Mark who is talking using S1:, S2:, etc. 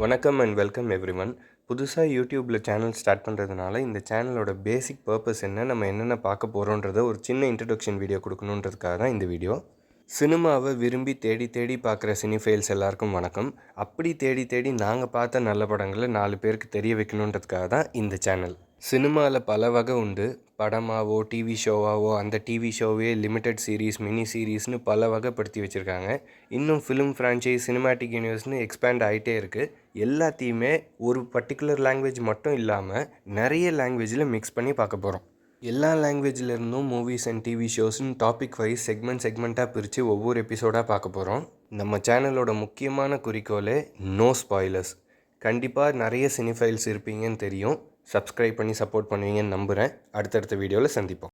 S1: வணக்கம் and welcome everyone. புதுசாக யூடியூப்பில் சேனல் ஸ்டார்ட் பண்ணுறதுனால இந்த சேனலோட பேசிக் பர்பஸ் என்ன, நம்ம என்னென்ன பார்க்க போகிறோன்றத ஒரு சின்ன இன்ட்ரடக்ஷன் வீடியோ கொடுக்கணுன்றதுக்காக தான் இந்த வீடியோ. சினிமாவை விரும்பி தேடி தேடி பார்க்குற சினிஃபைல்ஸ் எல்லாருக்கும் வணக்கம். அப்படி தேடி தேடி நாங்கள் பார்த்த நல்ல படங்களை 4 பேருக்கு தெரிய வைக்கணுன்றதுக்காக தான் இந்த சேனல். சினிமாவில் பல வகை உண்டு. படமாவோ டிவி ஷோவாவோ அந்த டிவி ஷோவே லிமிட்டட் சீரீஸ், மினி சீரீஸ்னு பல வகைப்படுத்தி வச்சுருக்காங்க. இன்னும் ஃபிலிம் ஃப்ரான்ச்சைஸ், சினிமாட்டிக் யூனிவர்ஸ்னு எக்ஸ்பேண்ட் ஆகிட்டே இருக்குது. எல்லாத்தையுமே ஒரு பர்டிகுலர் லாங்குவேஜ் மட்டும் இல்லாமல் நிறைய லாங்குவேஜில் மிக்ஸ் பண்ணி பார்க்க போகிறோம். எல்லா லாங்குவேஜில் இருந்தும் மூவிஸ் அண்ட் டிவி ஷோஸ்னு டாபிக் வைஸ் செக்மெண்ட்டாக பிரித்து ஒவ்வொரு எபிசோடாக பார்க்க போகிறோம். நம்ம சேனலோட முக்கியமான குறிக்கோளே நோ ஸ்பாய்லர்ஸ். கண்டிப்பாக நிறைய சினிஃபைல்ஸ் இருப்பீங்கன்னு தெரியும். சப்ஸ்கிரைப் பண்ணி சப்போர்ட் பண்ணுவீங்கன்னு நம்புகிறேன். அடுத்தடுத்த வீடியோவில் சந்திப்போம்.